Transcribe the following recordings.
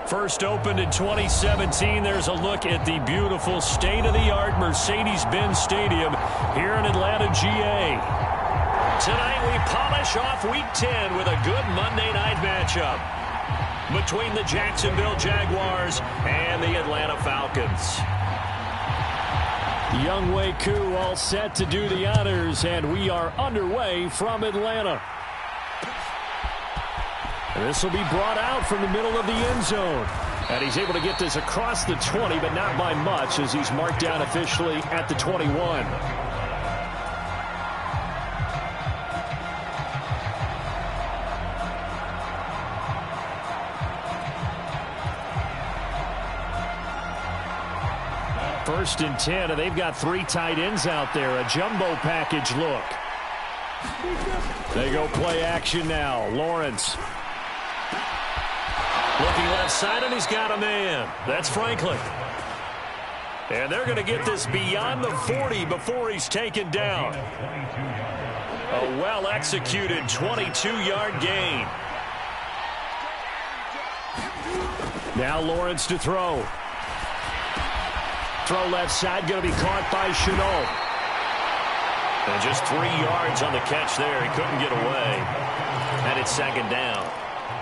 First opened in 2017. There's a look at the beautiful state-of-the-art Mercedes-Benz Stadium here in Atlanta, GA. Tonight we polish off Week 10 with a good Monday night matchup between the Jacksonville Jaguars and the Atlanta Falcons. Younghoe Koo all set to do the honors, and we are underway from Atlanta. This will be brought out from the middle of the end zone. And he's able to get this across the 20, but not by much, as he's marked down officially at the 21. First and 10, and they've got 3 tight ends out there. A jumbo package look. They go play action now. Lawrence. Looking left side, and he's got a man. That's Franklin. And they're going to get this beyond the 40 before he's taken down. A well-executed 22-yard gain. Now Lawrence to throw. Throw left side, going to be caught by Chenault. And just 3 yards on the catch there. He couldn't get away. And it's second down.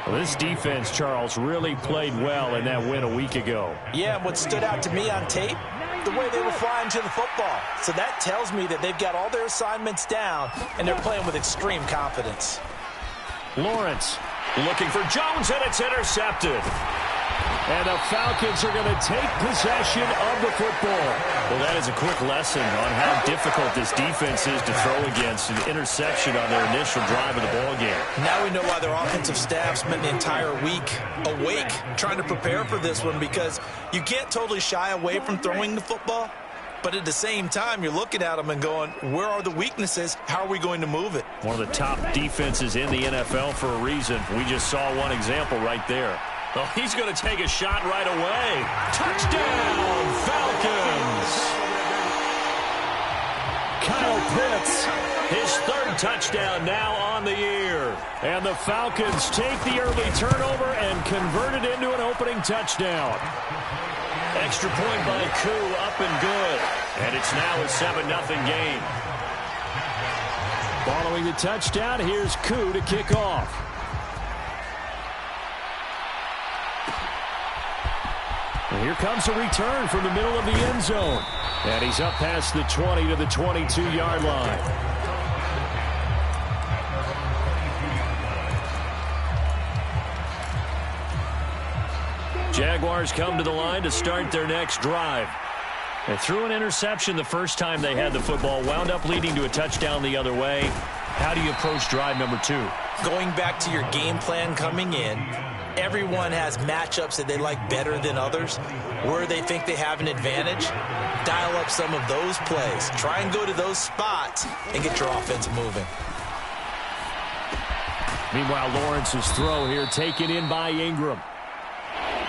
Well, this defense, Charles, really played well in that win a week ago. Yeah, what stood out to me on tape, the way they were flying to the football. So that tells me that they've got all their assignments down, and they're playing with extreme confidence. Lawrence looking for Jones, and it's intercepted. And the Falcons are going to take possession of the football. Well, that is a quick lesson on how difficult this defense is to throw against an interception on their initial drive of the ballgame. Now we know why their offensive staff spent the entire week awake trying to prepare for this one, because you can't totally shy away from throwing the football. But at the same time, you're looking at them and going, where are the weaknesses? How are we going to move it? One of the top defenses in the NFL for a reason. We just saw one example right there. Well, he's going to take a shot right away. Touchdown, Falcons! Kyle Pitts, his 3rd touchdown now on the year. And the Falcons take the early turnover and convert it into an opening touchdown. Extra point by Koo, up and good. And it's now a 7-0 game. Following the touchdown, here's Koo to kick off. And here comes a return from the middle of the end zone. And he's up past the 20 to the 22-yard line. Jaguars come to the line to start their next drive. They threw an interception the first time they had the football, wound up leading to a touchdown the other way. How do you approach drive number 2? Going back to your game plan coming in, everyone has matchups that they like better than others. Where they think they have an advantage, dial up some of those plays. Try and go to those spots and get your offense moving. Meanwhile, Lawrence's throw here taken in by Ingram.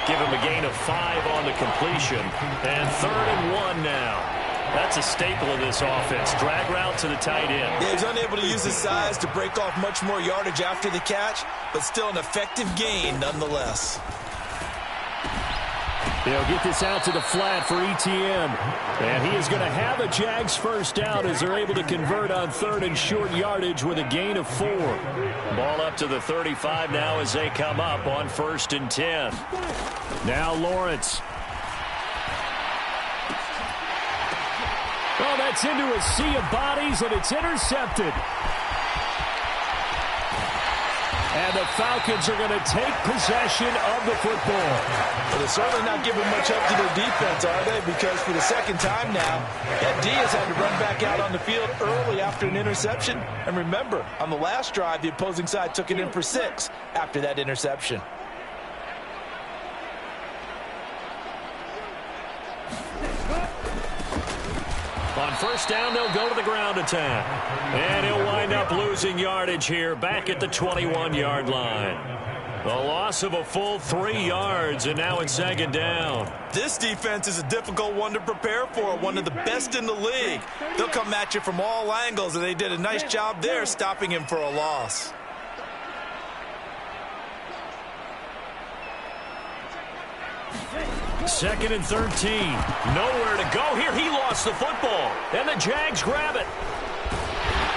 Give him a gain of 5 on the completion. And 3rd and 1 now. That's a staple of this offense. Drag route to the tight end. Yeah, he's unable to use his size to break off much more yardage after the catch, but still an effective gain nonetheless. They'll get this out to the flat for ETN. And he is going to have a Jags first down as they're able to convert on 3rd and short yardage with a gain of 4. Ball up to the 35 now as they come up on 1st and 10. Now Lawrence. Well, that's into a sea of bodies, and it's intercepted. And the Falcons are going to take possession of the football. Well, they're certainly not giving much up to their defense, are they? Because for the second time now, that D has had to run back out on the field early after an interception. And remember, on the last drive, the opposing side took it in for 6 after that interception. On first down, they'll go to the ground attack. And he'll wind up losing yardage here back at the 21-yard line. The loss of a full 3 yards, and now it's 2nd down. This defense is a difficult one to prepare for, one of the best in the league. They'll come at you from all angles, and they did a nice job there stopping him for a loss. 2nd and 13. Nowhere to go here. He lost the football. And the Jags grab it.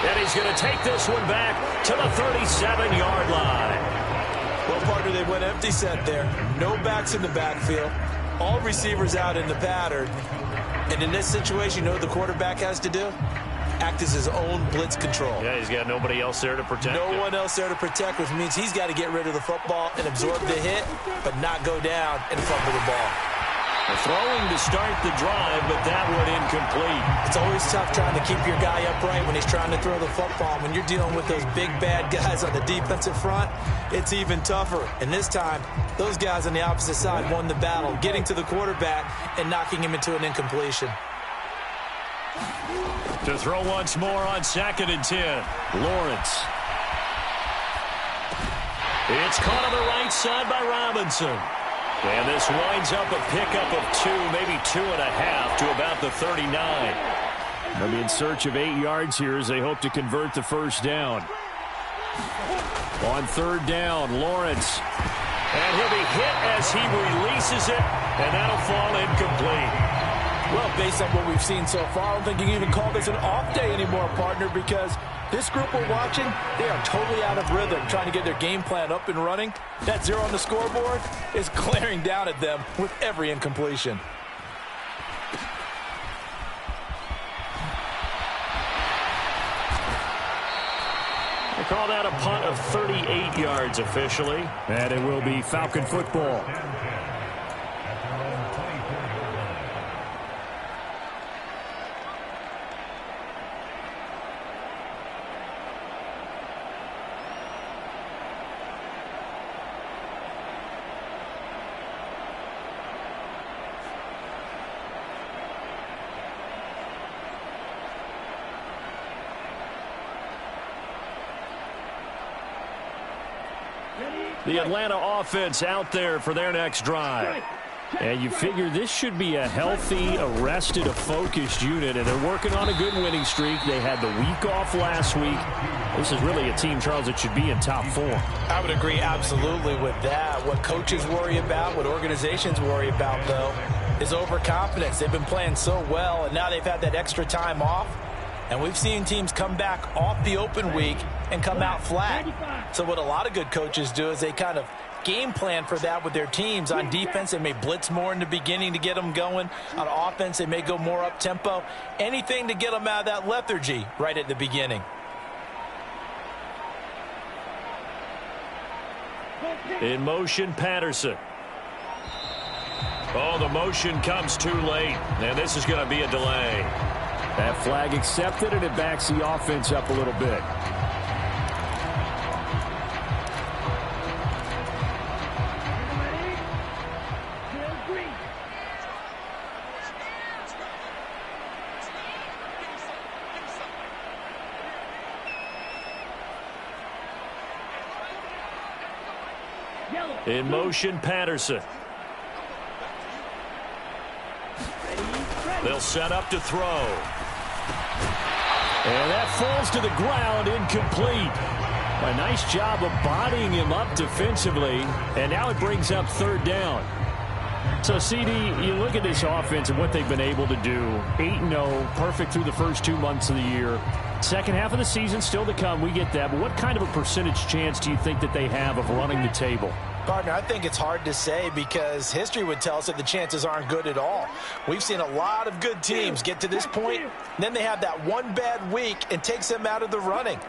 And he's going to take this one back to the 37-yard line. Well, partner, they went empty set there. No backs in the backfield. All receivers out in the pattern. And in this situation, you know what the quarterback has to do? Act as his own blitz control. Yeah, he's got nobody else there to protect him. No one else there to protect, which means he's got to get rid of the football and absorb the hit, but not go down and fumble the ball. Throwing to start the drive, but that one incomplete. It's always tough trying to keep your guy upright when he's trying to throw the football. When you're dealing with those big, bad guys on the defensive front, it's even tougher. And this time, those guys on the opposite side won the battle, getting to the quarterback and knocking him into an incompletion. To throw once more on 2nd and 10. Lawrence. It's caught on the right side by Robinson. And this winds up a pickup of 2, maybe 2.5 to about the 39. They'll be in search of 8 yards here as they hope to convert the first down. On 3rd down, Lawrence. And he'll be hit as he releases it, and that'll fall incomplete. Well, based on what we've seen so far, I don't think you can even call this an off day anymore, partner, because this group we're watching, they are totally out of rhythm, trying to get their game plan up and running. That 0 on the scoreboard is glaring down at them with every incompletion. They call that a punt of 38 yards officially. And it will be Falcon football. The Atlanta offense out there for their next drive. And you figure this should be a healthy, arrested, a focused unit, and they're working on a good winning streak. They had the week off last week. This is really a team, Charles, that should be in top form. I would agree absolutely with that. What coaches worry about, what organizations worry about, though, is overconfidence. They've been playing so well, and now they've had that extra time off. And we've seen teams come back off the open week and come out flat. So what a lot of good coaches do is they kind of game plan for that with their teams. On defense, they may blitz more in the beginning to get them going. On offense, they may go more up-tempo. Anything to get them out of that lethargy right at the beginning. In motion, Patterson. Oh, the motion comes too late. And this is going to be a delay. That flag accepted, and it backs the offense up a little bit. In motion, Patterson. They'll set up to throw. And that falls to the ground, incomplete. A nice job of bodying him up defensively, and now it brings up 3rd down. So, CD, you look at this offense and what they've been able to do. 8-0, perfect through the first 2 months of the year. Second half of the season still to come, we get that. But what kind of a percentage chance do you think that they have of running the table? Partner, I think it's hard to say because history would tell us that the chances aren't good at all. We've seen a lot of good teams get to this point, and then they have that one bad week and takes them out of the running.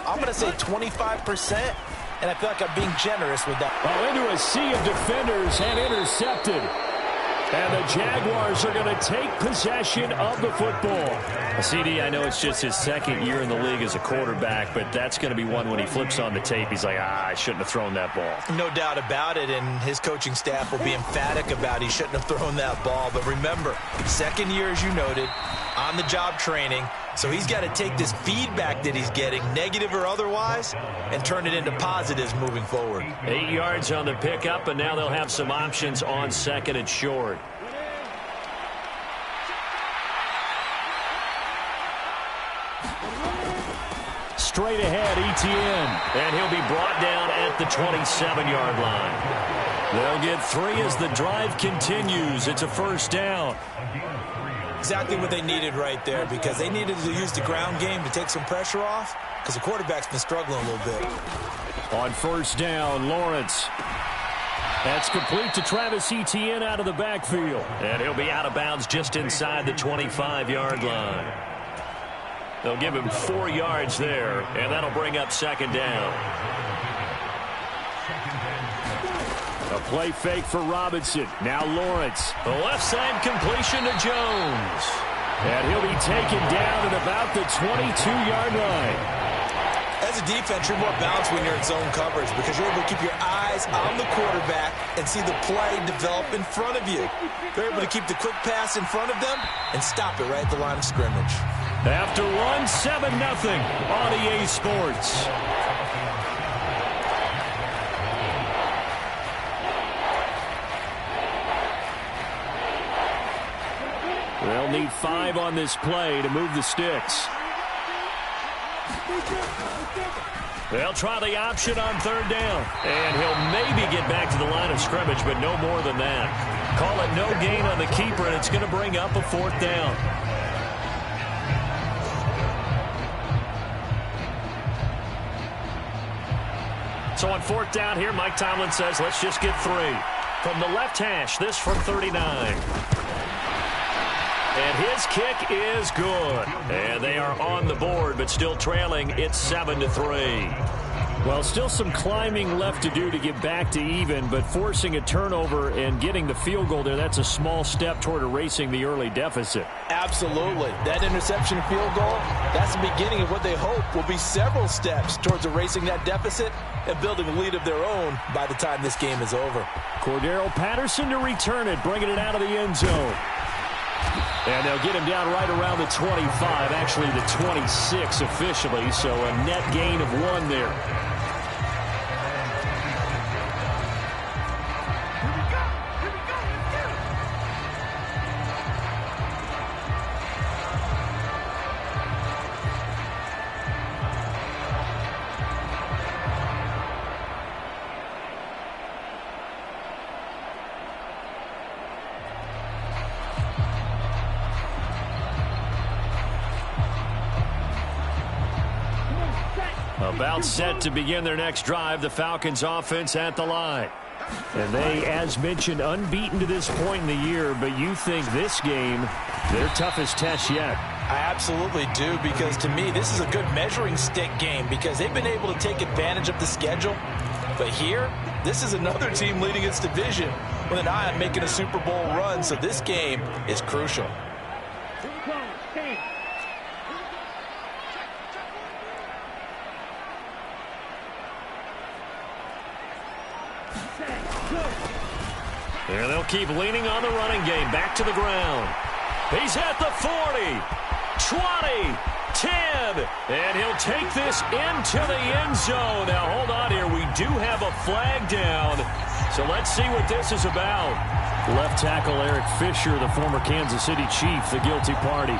I'm going to say 25%, and I feel like I'm being generous with that. Well, into a sea of defenders and intercepted. And the Jaguars are going to take possession of the football. CD, I know it's just his 2nd year in the league as a quarterback, but that's going to be one when he flips on the tape. He's like, I shouldn't have thrown that ball. No doubt about it, and his coaching staff will be emphatic about he shouldn't have thrown that ball. But remember, 2nd year, as you noted, on-the-job training. So he's got to take this feedback that he's getting, negative or otherwise, and turn it into positives moving forward. 8 yards on the pickup, and now they'll have some options on 2nd and short. Straight ahead, Etienne. And he'll be brought down at the 27-yard line. They'll get 3 as the drive continues. It's a first down. Exactly what they needed right there, because they needed to use the ground game to take some pressure off, because the quarterback's been struggling a little bit. On first down, Lawrence. That's complete to Travis Etienne out of the backfield. And he'll be out of bounds just inside the 25-yard line. They'll give him 4 yards there, and that'll bring up second down. A play fake for Robinson. Now Lawrence. The left side completion to Jones. And he'll be taken down at about the 22-yard line. As a defense, you're more balanced when you're in zone coverage because you're able to keep your eyes on the quarterback and see the play develop in front of you. They're able to keep the quick pass in front of them and stop it right at the line of scrimmage. After one, 7-0 on EA Sports. They'll need 5 on this play to move the sticks. They'll try the option on third down. And he'll maybe get back to the line of scrimmage, but no more than that. Call it no gain on the keeper, and it's going to bring up a 4th down. So on 4th down here, Mike Tomlin says, let's just get 3. From the left hash, this from 39. And his kick is good. And they are on the board, but still trailing. It's 7-3. Well, still some climbing left to do to get back to even, but forcing a turnover and getting the field goal there, that's a small step toward erasing the early deficit. Absolutely. That interception field goal, that's the beginning of what they hope will be several steps towards erasing that deficit and building a lead of their own by the time this game is over. Cordero Patterson to return it, bringing it out of the end zone. And they'll get him down right around the 25, actually the 26 officially, so a net gain of 1 there. About set to begin their next drive, the Falcons offense at the line. And they, as mentioned, unbeaten to this point in the year, but you think this game, their toughest test yet. I absolutely do, because to me, this is a good measuring stick game because they've been able to take advantage of the schedule. But here, this is another team leading its division with an eye on making a Super Bowl run, so this game is crucial. And they'll keep leaning on the running game. Back to the ground. He's at the 40, 20, 10, and he'll take this into the end zone. Now, hold on here. We do have a flag down, so let's see what this is about. Left tackle Eric Fisher, the former Kansas City Chief, the guilty party.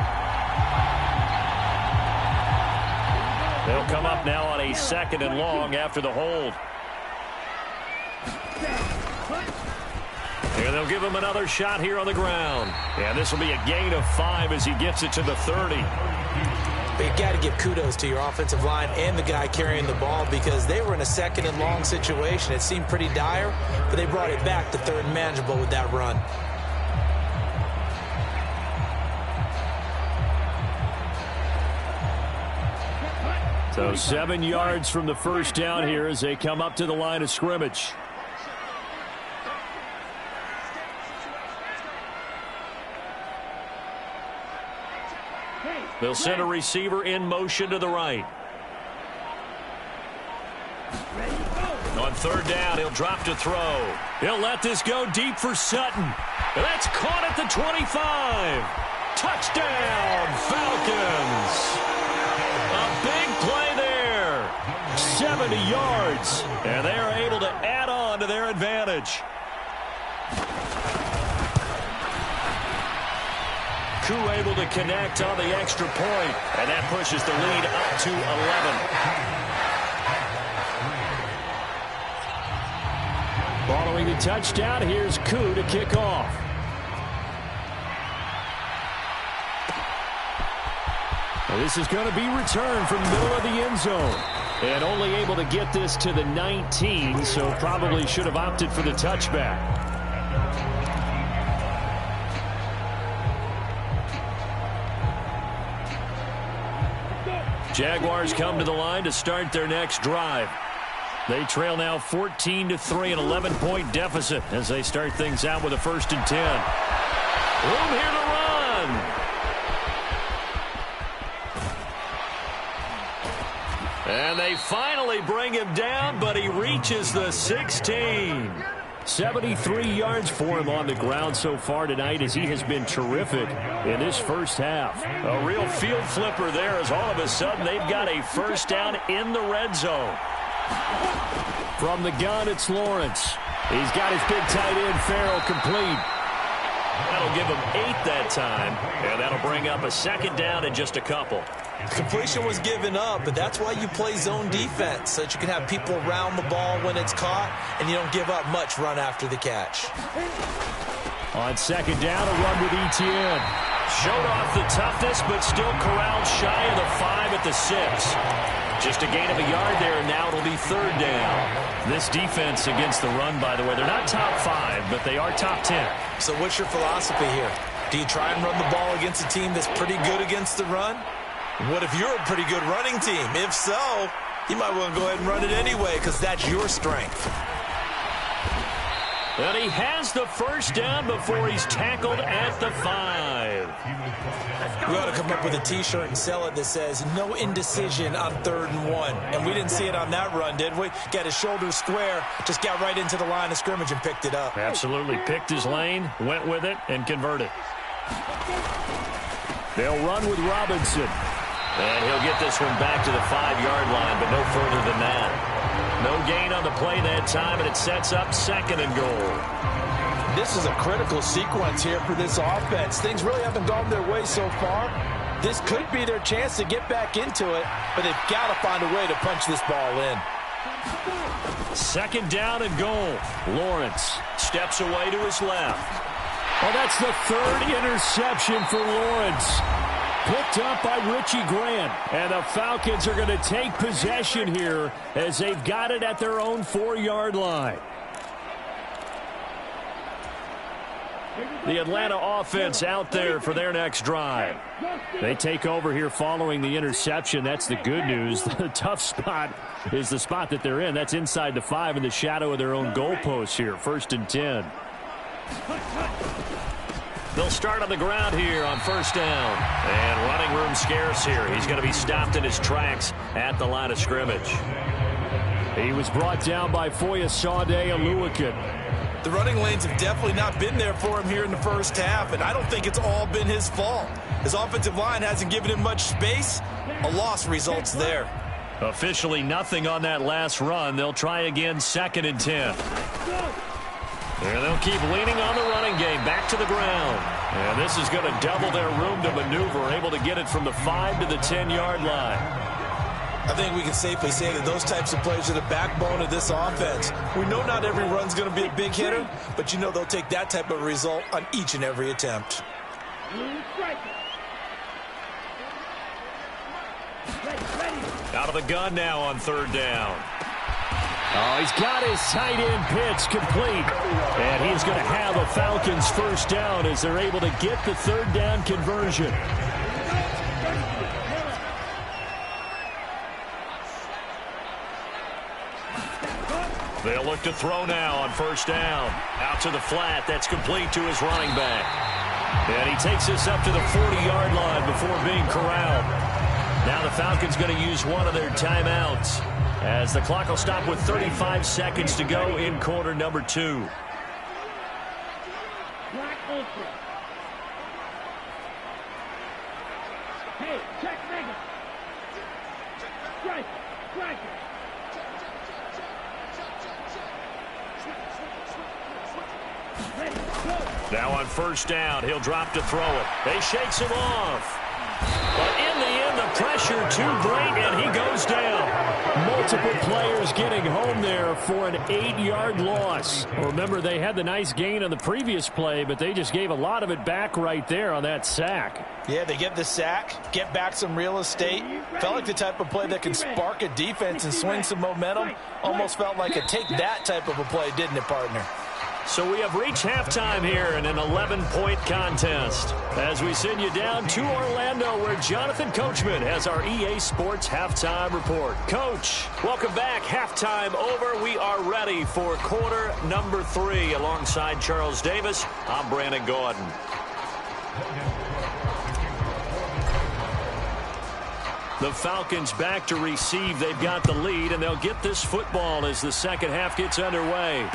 They'll come up now on a 2nd and long after the hold. And they'll give him another shot here on the ground. And this will be a gain of 5 as he gets it to the 30. But you got to give kudos to your offensive line and the guy carrying the ball because they were in a 2nd and long situation. It seemed pretty dire, but they brought it back to 3rd and manageable with that run. So 7 yards from the first down here as they come up to the line of scrimmage. They'll send a receiver in motion to the right. On 3rd down, he'll drop to throw. He'll let this go deep for Sutton. That's caught at the 25. Touchdown, Falcons. A big play there. 70 yards. And they are able to add on to their advantage. Koo able to connect on the extra point, and that pushes the lead up to 11. Following the touchdown, here's Koo to kick off. Well, this is going to be returned from the middle of the end zone. And only able to get this to the 19, so probably should have opted for the touchback. Jaguars come to the line to start their next drive. They trail now 14-3, an 11-point deficit as they start things out with a 1st and 10. Room here to run. And they finally bring him down, but he reaches the 16. 73 yards for him on the ground so far tonight as he has been terrific in this first half. A real field flipper there as all of a sudden they've got a 1st down in the red zone. From the gun, it's Lawrence. He's got his big tight end, Farrell, complete. That'll give him 8 that time, and that'll bring up a 2nd down in just a couple. Completion was given up, but that's why you play zone defense, so that you can have people around the ball when it's caught, and you don't give up much run after the catch. On 2nd down, a run with Etienne. Showed off the toughness, but still corralled shy of the 5 at the 6. Just a gain of a yard there, and now it'll be 3rd down. This defense against the run, by the way, they're not top 5, but they are top 10. So what's your philosophy here? Do you try and run the ball against a team that's pretty good against the run? What if you're a pretty good running team? If so, you might want to go ahead and run it anyway because that's your strength. And he has the 1st down before he's tackled at the 5. We ought to come up with a T-shirt and sell it that says, no indecision on 3rd and 1. And we didn't see it on that run, did we? Got his shoulders square, just got right into the line of scrimmage and picked it up. Absolutely. Picked his lane, went with it, and converted. They'll run with Robinson. And he'll get this one back to the 5-yard line, but no further than that. No gain on the play that time, and it sets up 2nd and goal. This is a critical sequence here for this offense. Things really haven't gone their way so far. This could be their chance to get back into it, but they've got to find a way to punch this ball in. 2nd down and goal. Lawrence steps away to his left. Oh, that's the 3rd interception for Lawrence. Picked up by Richie Grant. And the Falcons are going to take possession here as they've got it at their own 4-yard line. The Atlanta offense out there for their next drive. They take over here following the interception. That's the good news. The tough spot is the spot that they're in. That's inside the 5 in the shadow of their own goalpost here. 1st and 10. They'll start on the ground here on 1st down. And running room scarce here. He's going to be stopped in his tracks at the line of scrimmage. He was brought down by Foyesade Oluwakan. The running lanes have definitely not been there for him here in the first half, and I don't think it's all been his fault. His offensive line hasn't given him much space. A loss results there. Officially nothing on that last run. They'll try again 2nd and 10. And they'll keep leaning on the running game back to the ground. And this is going to double their room to maneuver, able to get it from the 5 to the 10-yard line. I think we can safely say that those types of plays are the backbone of this offense. We know not every run's going to be a big hitter, but you know they'll take that type of result on each and every attempt. Out of the gun now on 3rd down. Oh, he's got his tight end pitch complete. And he's going to have a Falcons 1st down as they're able to get the 3rd down conversion. They'll look to throw now on 1st down. Out to the flat. That's complete to his running back. And he takes this up to the 40-yard line before being corralled. Now the Falcons going to use one of their timeouts, as the clock will stop with 35 seconds to go in quarter number 2. Hey, check Megan. Strike it. Now on 1st down, he'll drop to throw it. They shakes him off. But in the end, the pressure too great, and he goes down. Multiple players getting home there for an 8-yard loss. Remember, they had the nice gain on the previous play, but they just gave a lot of it back right there on that sack. Yeah, they get the sack, get back some real estate. Felt like the type of play that can spark a defense and swing some momentum. Almost felt like a take-that type of a play, didn't it, partner? So we have reached halftime here in an 11-point contest. As we send you down to Orlando, where Jonathan Coachman has our EA Sports Halftime Report. Coach, welcome back. Halftime over. We are ready for quarter number 3. Alongside Charles Davis, I'm Brandon Gordon. The Falcons back to receive. They've got the lead, and they'll get this football as the second half gets underway.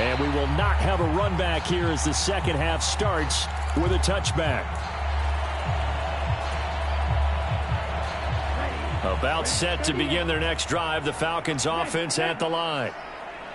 And we will not have a run back here as the second half starts with a touchback. About set to begin their next drive, the Falcons offense at the line.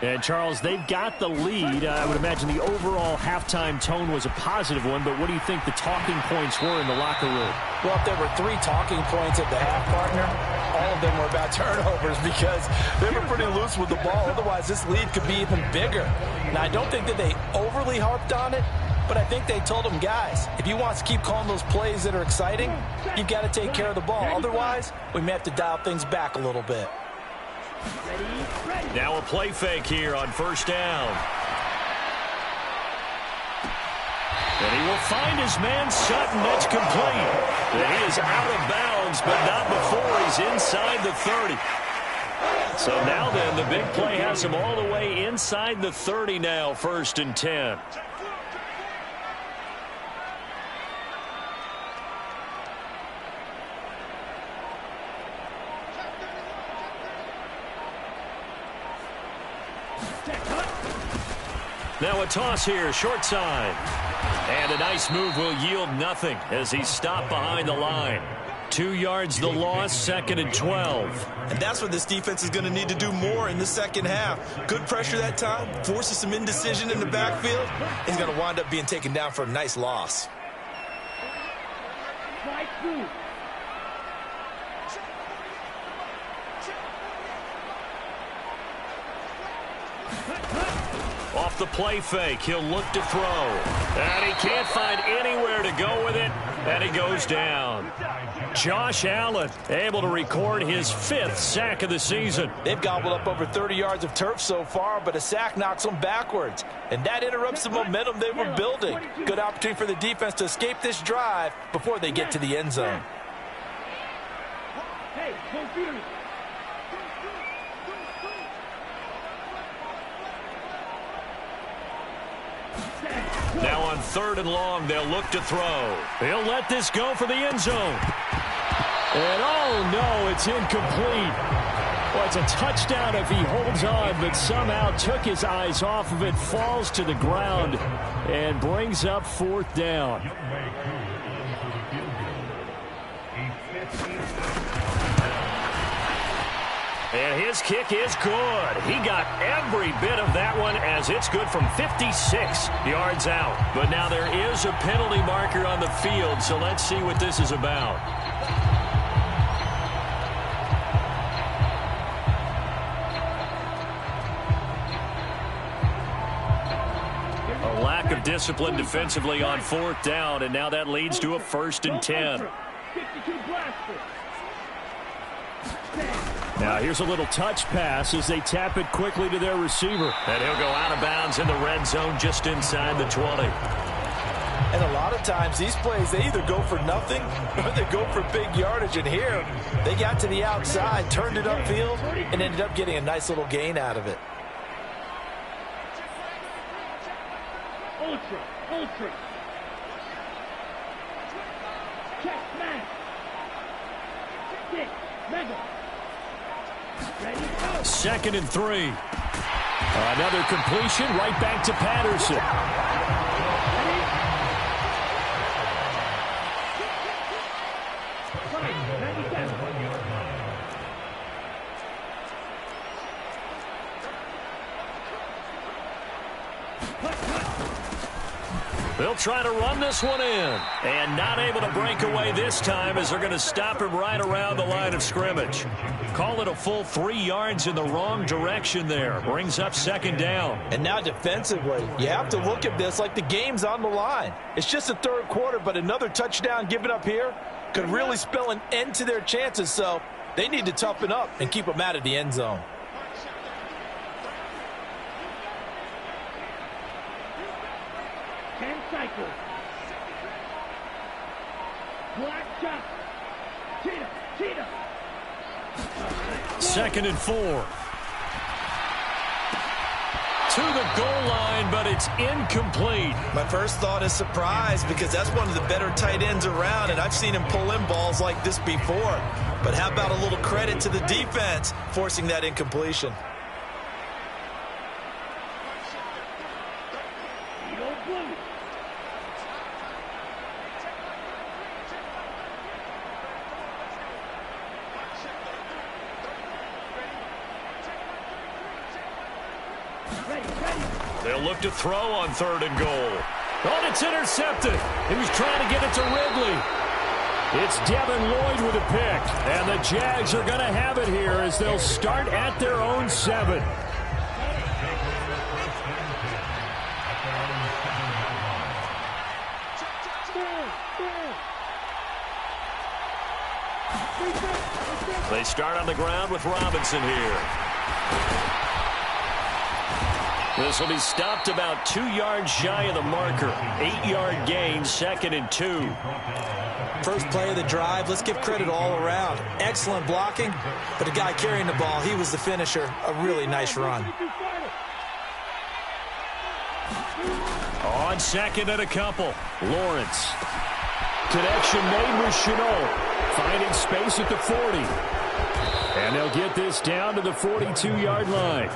And, Charles, they've got the lead. I would imagine the overall halftime tone was a positive one, but what do you think the talking points were in the locker room? Well, if there were 3 talking points at the half, partner, all of them were about turnovers because they were pretty loose with the ball. Otherwise, this lead could be even bigger. Now, I don't think that they overly harped on it, but I think they told them, guys, if you want to keep calling those plays that are exciting, you've got to take care of the ball. Otherwise, we may have to dial things back a little bit. Now a play fake here on first down. And he will find his man Sutton. That's complete. And he is out of bounds, but not before he's inside the 30. So now then, the big play has him all the way inside the 30 now, 1st and 10. Now a toss here, short side. And a nice move will yield nothing as he's stopped behind the line. 2 yards the loss, 2nd and 12. And that's what this defense is going to need to do more in the second half. Good pressure that time, forces some indecision in the backfield. He's going to wind up being taken down for a nice loss. Off the play fake, he'll look to throw. And he can't find anywhere to go with it, and he goes down. Josh Allen able to record his 5th sack of the season. They've gobbled up over 30 yards of turf so far, but a sack knocks them backwards. And that interrupts the momentum they were building. Good opportunity for the defense to escape this drive before they get to the end zone. Hey, confused. Now on 3rd and long, they'll look to throw. He'll let this go for the end zone. And oh no, it's incomplete. Well, it's a touchdown if he holds on, but somehow took his eyes off of it, falls to the ground, and brings up 4th down. And his kick is good. He got every bit of that one as it's good from 56 yards out. But now there is a penalty marker on the field, so let's see what this is about. A lack of discipline defensively on 4th down, and now that leads to a 1st and 10. 52 blaster. Now here's a little touch pass as they tap it quickly to their receiver. And he'll go out of bounds in the red zone just inside the 20. And a lot of times these plays, they either go for nothing or they go for big yardage. And here, they got to the outside, turned it upfield, and ended up getting a nice little gain out of it. Ultra. Check, man. 6, mega. 2nd and 3. Another completion right back to Patterson. They'll try to run this one in. And not able to break away this time as they're going to stop him right around the line of scrimmage. Call it a full 3 yards in the wrong direction there. Brings up second down. And now defensively, you have to look at this like the game's on the line. It's just the third quarter, but another touchdown given up here could really spell an end to their chances. So they need to toughen up and keep them out of the end zone. Cycle. Black shot. Cheetah. Second and 4. To the goal line, but it's incomplete. My first thought is surprise because that's one of the better tight ends around, and I've seen him pull in balls like this before. But how about a little credit to the defense forcing that incompletion? They'll look to throw on 3rd and goal. Oh, and it's intercepted. He was trying to get it to Ridley. It's Devin Lloyd with a pick. And the Jags are going to have it here as they'll start at their own 7. They start on the ground with Robinson here. This will be stopped about 2 yards shy of the marker. 8-yard gain, 2nd and 2. First play of the drive, let's give credit all around. Excellent blocking, but the guy carrying the ball, he was the finisher. A really nice run. On 2nd and a couple, Lawrence. Connection made with Chenault. Finding space at the 40. And they'll get this down to the 42-yard line.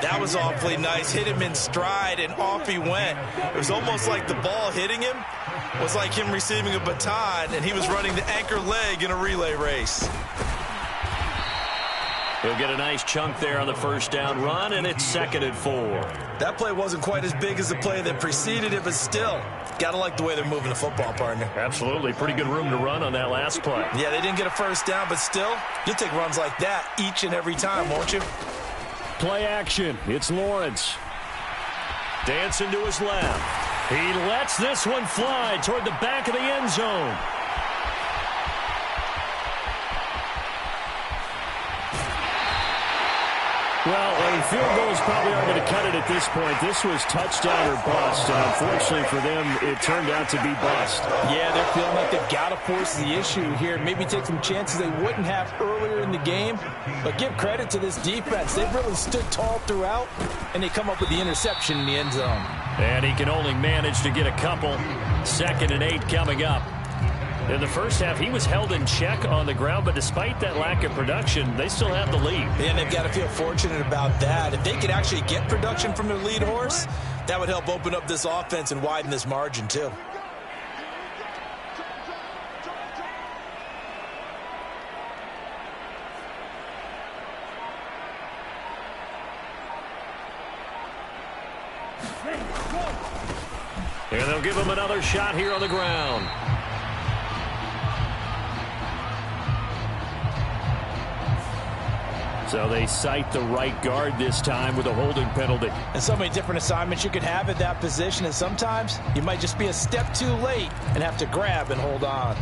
That was awfully nice. Hit him in stride, and off he went. It was almost like the ball hitting him was like him receiving a baton, and he was running the anchor leg in a relay race. He'll get a nice chunk there on the first down run, and it's 2nd and 4. That play wasn't quite as big as the play that preceded it, but still, gotta like the way they're moving the football, partner. Absolutely. Pretty good room to run on that last play. Yeah, they didn't get a first down, but still, you'll take runs like that each and every time, won't you? Play action. It's Lawrence. Dancing to his left. He lets this one fly toward the back of the end zone. Well, a field goals probably aren't going to cut it at this point. This was touchdown or bust, and unfortunately for them, it turned out to be bust. Yeah, they're feeling like they've got to force the issue here. Maybe take some chances they wouldn't have earlier in the game. But give credit to this defense. They've really stood tall throughout, and they come up with the interception in the end zone. And he can only manage to get a couple. 2nd and 8 coming up. In the first half, he was held in check on the ground, but despite that lack of production, they still have the lead. And they've got to feel fortunate about that. If they could actually get production from their lead horse, that would help open up this offense and widen this margin, too. And they'll give him another shot here on the ground. So they cite the right guard this time with a holding penalty. And so many different assignments you could have at that position, and sometimes you might just be a step too late and have to grab and hold on.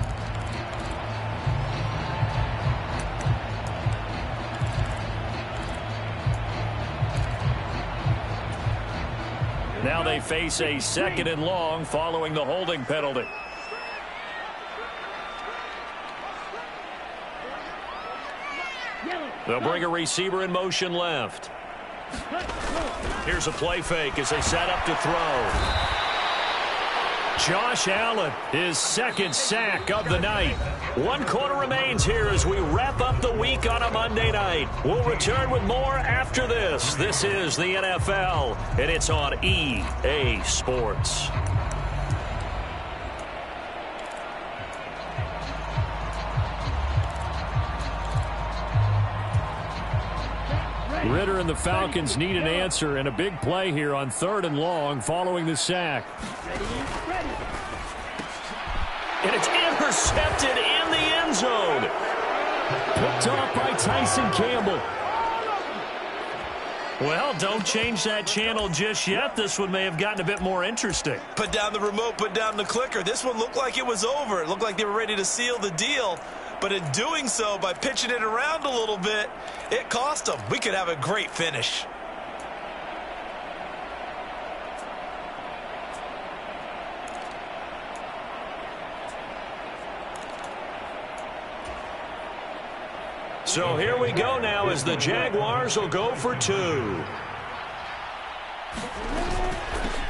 Now they face a 2nd and long following the holding penalty. They'll bring a receiver in motion left. Here's a play fake as they set up to throw. Josh Allen, his 2nd sack of the night. 1 quarter remains here as we wrap up the week on a Monday night. We'll return with more after this. This is the NFL, and it's on EA Sports. Ritter and the Falcons need an answer, and a big play here on 3rd and long following the sack. And it's intercepted in the end zone. Picked off by Tyson Campbell. Well, don't change that channel just yet. This one may have gotten a bit more interesting. Put down the remote, put down the clicker. This one looked like it was over. It looked like they were ready to seal the deal. But in doing so, by pitching it around a little bit, it cost them. We could have a great finish. So here we go now as the Jaguars will go for 2.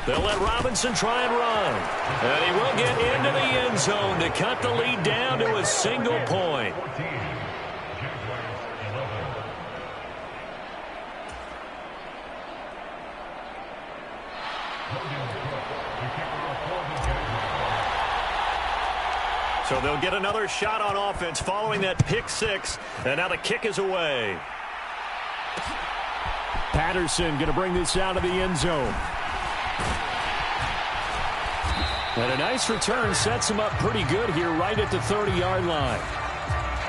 They'll let Robinson try and run. And he will get into the end zone to cut the lead down to a single point. So they'll get another shot on offense following that pick 6. And now the kick is away. Patterson going to bring this out of the end zone. And a nice return sets him up pretty good here right at the 30-yard line.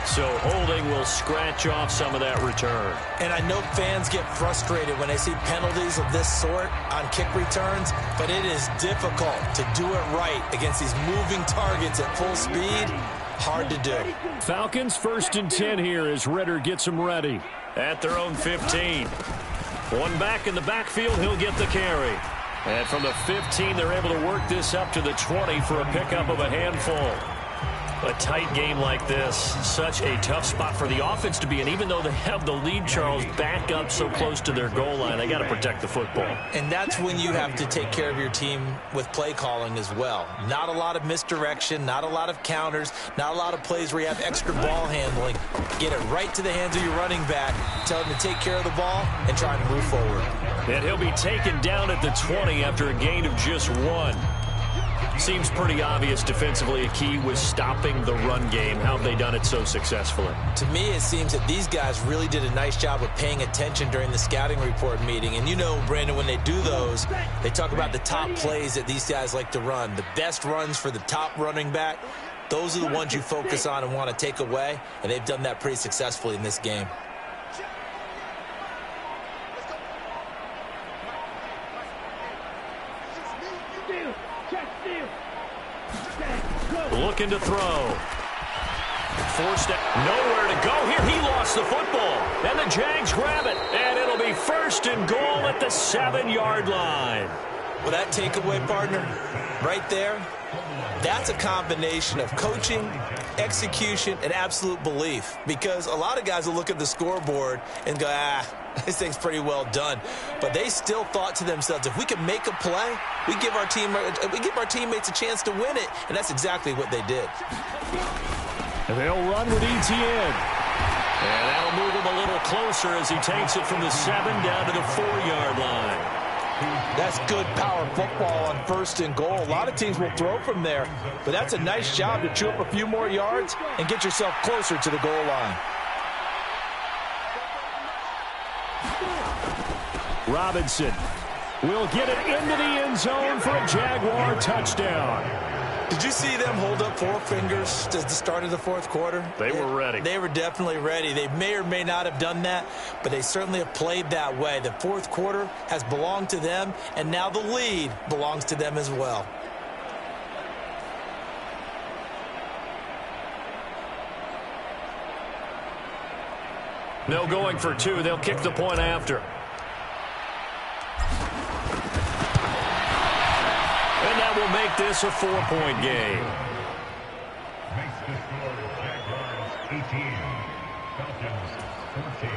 So holding will scratch off some of that return. And I know fans get frustrated when they see penalties of this sort on kick returns, but it is difficult to do it right against these moving targets at full speed. Hard to do. Falcons 1st and 10 here as Ritter gets them ready. At their own 15. One back in the backfield, he'll get the carry. And from the 15, they're able to work this up to the 20 for a pickup of a handful. A tight game like this, such a tough spot for the offense to be in. Even though they have the lead, Charles, back up so close to their goal line, they got to protect the football. And that's when you have to take care of your team with play calling as well. Not a lot of misdirection, not a lot of counters, not a lot of plays where you have extra ball handling. Get it right to the hands of your running back, tell him to take care of the ball, and try and move forward. And he'll be taken down at the 20 after a gain of just 1. Seems pretty obvious defensively a key was stopping the run game. How have they done it so successfully? To me, it seems that these guys really did a nice job of paying attention during the scouting report meeting. And you know, Brandon, when they do those, they talk about the top plays that these guys like to run. The best runs for the top running back, those are the ones you focus on and want to take away. And they've done that pretty successfully in this game. Looking to throw. Forced it. Nowhere to go here. He lost the football. And the Jags grab it. And it'll be 1st and goal at the 7-yard line. Well, that takeaway, partner, right there, that's a combination of coaching, execution, and absolute belief. Because a lot of guys will look at the scoreboard and go, this thing's pretty well done. But they still thought to themselves, if we can make a play, we give our teammates a chance to win it. And that's exactly what they did. And they'll run with Etienne. And that'll move him a little closer as he takes it from the 7 down to the 4-yard line. That's good power football on 1st and goal. A lot of teams will throw from there, but that's a nice job to chew up a few more yards and get yourself closer to the goal line. Robinson will get it into the end zone for a Jaguar touchdown. Did you see them hold up 4 fingers at the start of the 4th quarter? They were ready. They were definitely ready. They may or may not have done that, but they certainly have played that way. The 4th quarter has belonged to them, and now the lead belongs to them as well. No going for 2. They'll kick the point after. And that will make this a 4-point game. Makes the score Jaguars 18, Falcons 14.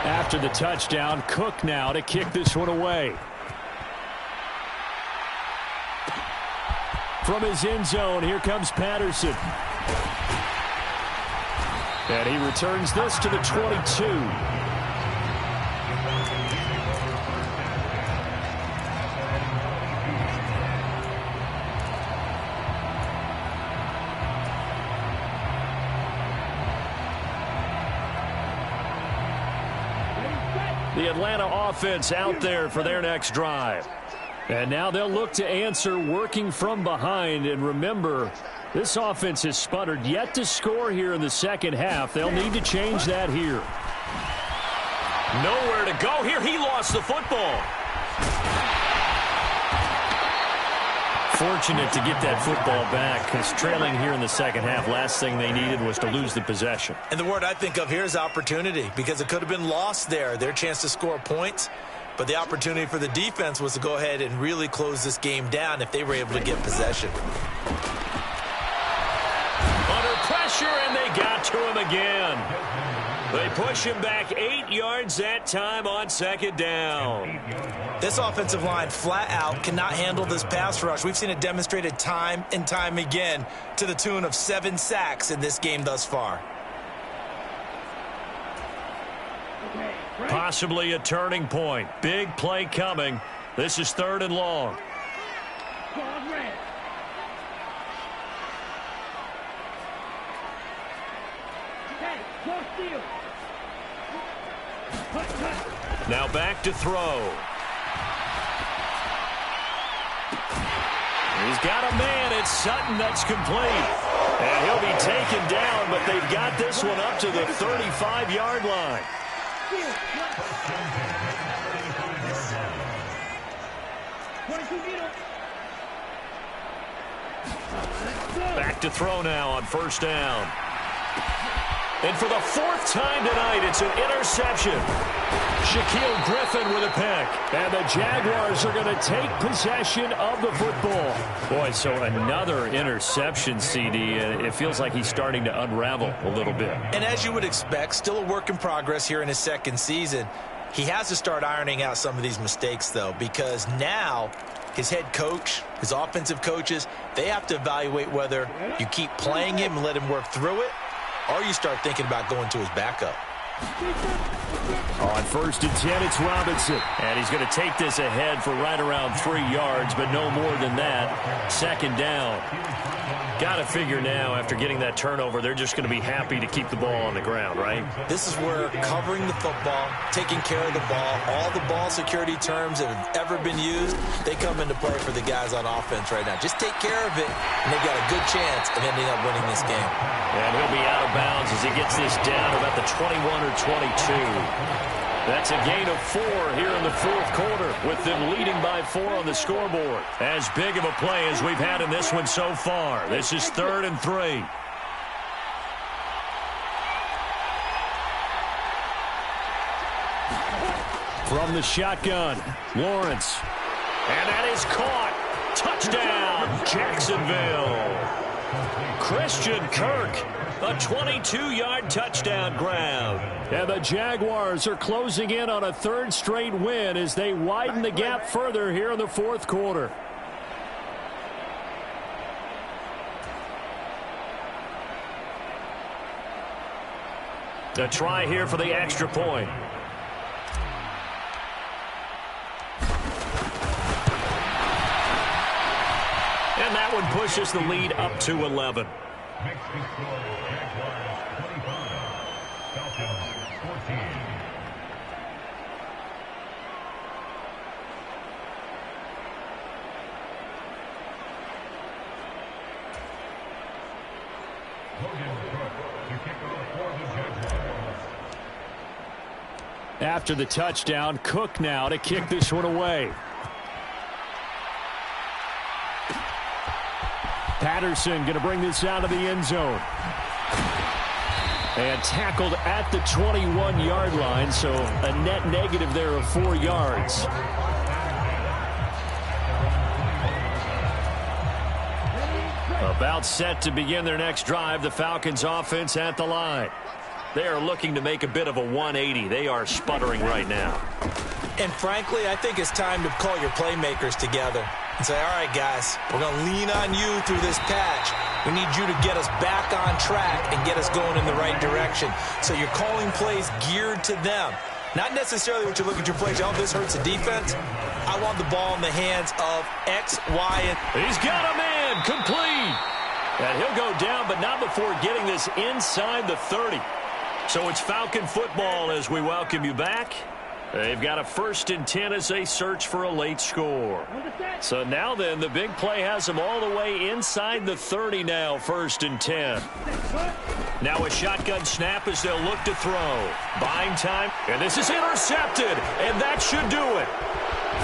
After the touchdown, Cook now to kick this one away. From his end zone, here comes Patterson. And he returns this to the 22. The Atlanta offense out there for their next drive. And now they'll look to answer working from behind. And remember, this offense has sputtered yet to score here in the second half. They'll need to change that here. Nowhere to go here. He lost the football. Fortunate to get that football back, because trailing here in the second half, last thing they needed was to lose the possession. And the word I think of here is opportunity, because it could have been lost there, their chance to score points. But the opportunity for the defense was to go ahead and really close this game down if they were able to get possession. Under pressure, and they got to him again. They push him back 8 yards that time on second down. This offensive line flat out cannot handle this pass rush. We've seen it demonstrated time and time again to the tune of 7 sacks in this game thus far. Possibly a turning point. Big play coming. This is 3rd and long. Now back to throw. He's got a man. It's Sutton that's complete. And he'll be taken down, but they've got this one up to the 35-yard line. Back to throw now on 1st down. And for the 4th time tonight, it's an interception. Shaquille Griffin with a pick. And the Jaguars are going to take possession of the football. Boy, so another interception, CD. It feels like he's starting to unravel a little bit. And as you would expect, still a work in progress here in his 2nd season. He has to start ironing out some of these mistakes, though, because now his head coach, his offensive coaches, they have to evaluate whether you keep playing him and let him work through it, or you start thinking about going to his backup. On 1st and 10, it's Robinson. And he's going to take this ahead for right around 3 yards, but no more than that. 2nd down. Got to figure now, after getting that turnover, they're just going to be happy to keep the ball on the ground, right? This is where covering the football, taking care of the ball, all the ball security terms that have ever been used, they come into play for the guys on offense right now. Just take care of it, and they've got a good chance of ending up winning this game. And he'll be out of bounds as he gets this down about the 21 or 22. That's a gain of 4 here in the 4th quarter, with them leading by 4 on the scoreboard. As big of a play as we've had in this one so far. This is 3rd and 3. From the shotgun, Lawrence. And that is caught. Touchdown, Jacksonville. Christian Kirk, a 22-yard touchdown grab. And the Jaguars are closing in on a 3rd straight win as they widen the gap further here in the 4th quarter. A try here for the extra point. And that one pushes the lead up to 11. Makes the score Jaguars 25, Falcons 14. Logan Cook to kick off for the Jaguars. After the touchdown, Cook now to kick this one away. Patterson going to bring this out of the end zone. And tackled at the 21-yard line, so a net negative there of 4 yards. About set to begin their next drive, the Falcons offense at the line. They are looking to make a bit of a 180. They are sputtering right now. And frankly, I think it's time to call your playmakers together and say, all right, guys, we're going to lean on you through this patch. We need you to get us back on track and get us going in the right direction. So you're calling plays geared to them. Not necessarily what you look at your plays, oh, this hurts the defense. I want the ball in the hands of X, Y, and... He's got a man complete. And he'll go down, but not before getting this inside the 30. So it's Falcon football as we welcome you back. They've got a 1st and 10 as they search for a late score. So now then, the big play has them all the way inside the 30 now, 1st and 10. Now a shotgun snap as they'll look to throw. Buying time, and this is intercepted, and that should do it.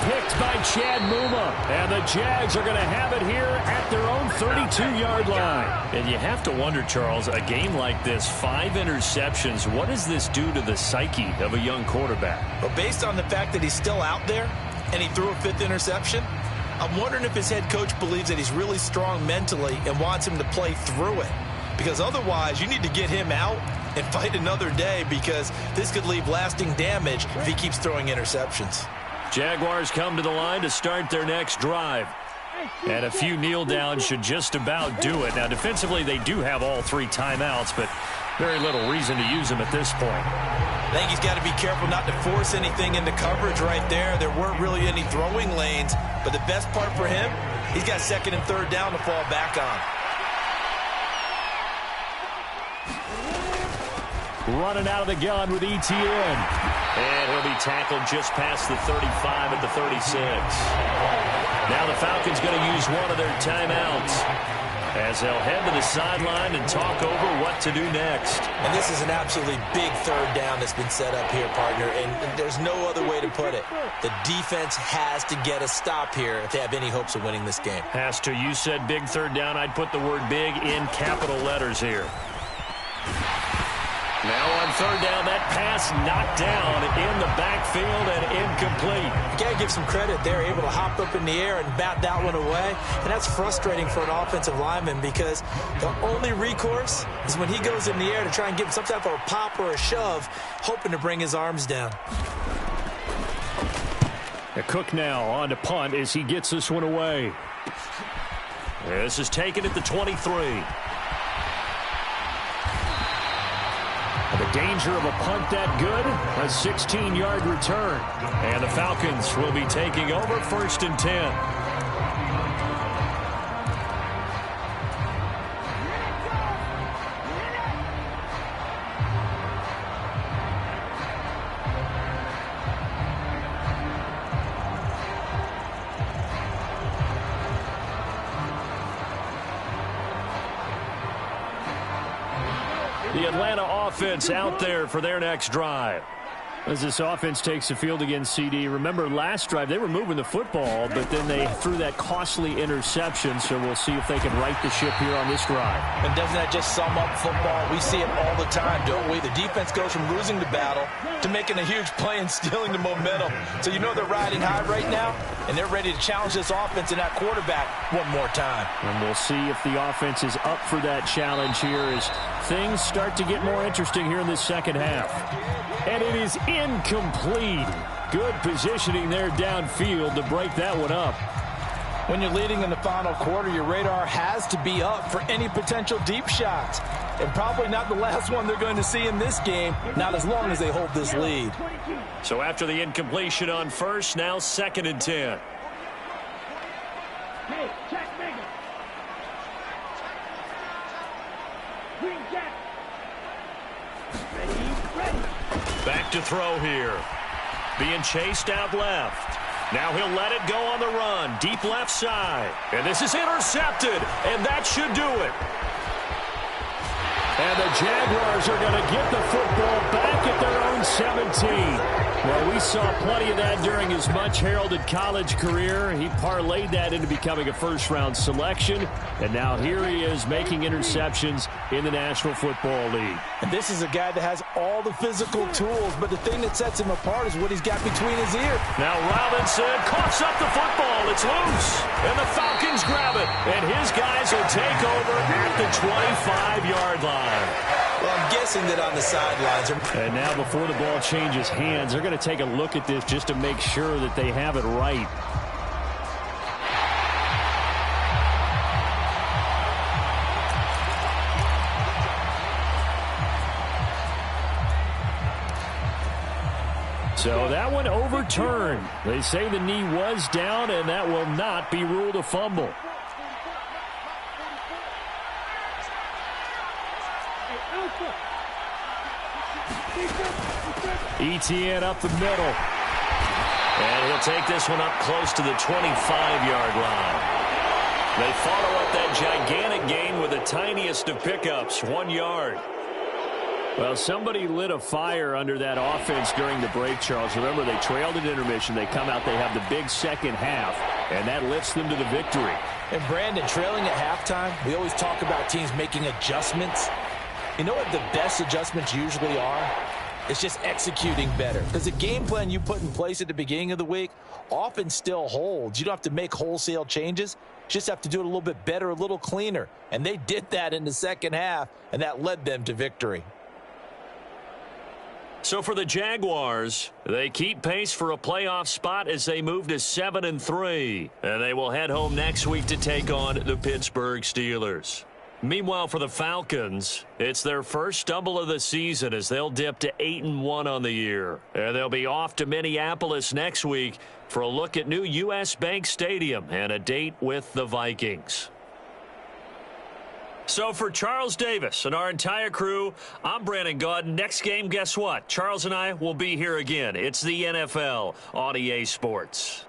Picked by Chad Muma, and the Jags are going to have it here at their own 32-yard line. And you have to wonder, Charles, a game like this, 5 interceptions, what does this do to the psyche of a young quarterback? Well, based on the fact that he's still out there and he threw a 5th interception, I'm wondering if his head coach believes that he's really strong mentally and wants him to play through it. Because otherwise, you need to get him out and fight another day, because this could leave lasting damage if he keeps throwing interceptions. Jaguars come to the line to start their next drive. And a few kneel downs should just about do it. Now, defensively, they do have all 3 timeouts, but very little reason to use them at this point. I think he's got to be careful not to force anything into coverage right there. There weren't really any throwing lanes, but the best part for him, he's got 2nd and 3rd down to fall back on. Running out of the gun with ETN. And he'll be tackled just past the 35 at the 36. Now the Falcons going to use one of their timeouts as they'll head to the sideline and talk over what to do next. And this is an absolutely big 3rd down that's been set up here, partner, and there's no other way to put it. The defense has to get a stop here if they have any hopes of winning this game. Has to. You said big 3rd down. I'd put the word big in capital letters here. Now on 3rd down, that pass knocked down in the backfield and incomplete. You got to give some credit. They're able to hop up in the air and bat that one away. And that's frustrating for an offensive lineman, because the only recourse is when he goes in the air to try and give some type of a pop or a shove, hoping to bring his arms down. Cook now on to punt as he gets this one away. This is taken at the 23. The danger of a punt that good, a 16-yard return. And the Falcons will be taking over 1st and 10. The Atlanta offense out there for their next drive. As this offense takes the field against CD, remember last drive they were moving the football, but then they threw that costly interception, so we'll see if they can right the ship here on this drive. And doesn't that just sum up football? We see it all the time, don't we? The defense goes from losing the battle to making a huge play and stealing the momentum. So you know they're riding high right now, and they're ready to challenge this offense and that quarterback one more time. And we'll see if the offense is up for that challenge here as things start to get more interesting here in this second half. And it is incomplete. Good positioning there downfield to break that one up. When you're leading in the final quarter, your radar has to be up for any potential deep shots. And probably not the last one they're going to see in this game, not as long as they hold this lead. So after the incompletion on 1st, now 2nd and 10. Hey, check, Mega. Green Jack. Ready. Back to throw here. Being chased out left. Now he'll let it go on the run. Deep left side. And this is intercepted. And that should do it. And the Jaguars are going to get the football back at their own 17. Well, we saw plenty of that during his much-heralded college career. He parlayed that into becoming a first-round selection. And now here he is making interceptions in the National Football League. And this is a guy that has all the physical tools, but the thing that sets him apart is what he's got between his ears. Now Robinson coughs up the football. It's loose. And the Falcons grab it. And his guys will take over at the 25-yard line. Well, I'm guessing that on the sidelines. And now before the ball changes hands, they're going to take a look at this just to make sure that they have it right. So that one overturned. They say the knee was down, and that will not be ruled a fumble. ETN up the middle. And he'll take this one up close to the 25-yard line. They follow up that gigantic gain with the tiniest of pickups, 1 yard. Well, somebody lit a fire under that offense during the break, Charles. Remember, they trailed at intermission. They come out, they have the big second half, and that lifts them to the victory. And, Brandon, trailing at halftime, we always talk about teams making adjustments. You know what the best adjustments usually are? It's just executing better. Because the game plan you put in place at the beginning of the week often still holds. You don't have to make wholesale changes. You just have to do it a little bit better, a little cleaner. And they did that in the second half, and that led them to victory. So for the Jaguars, they keep pace for a playoff spot as they move to 7-3. And they will head home next week to take on the Pittsburgh Steelers. Meanwhile, for the Falcons, it's their first stumble of the season as they'll dip to 8-1 on the year. And they'll be off to Minneapolis next week for a look at new U.S. Bank Stadium and a date with the Vikings. So for Charles Davis and our entire crew, I'm Brandon Gaudin. Next game, guess what? Charles and I will be here again. It's the NFL on EA Sports.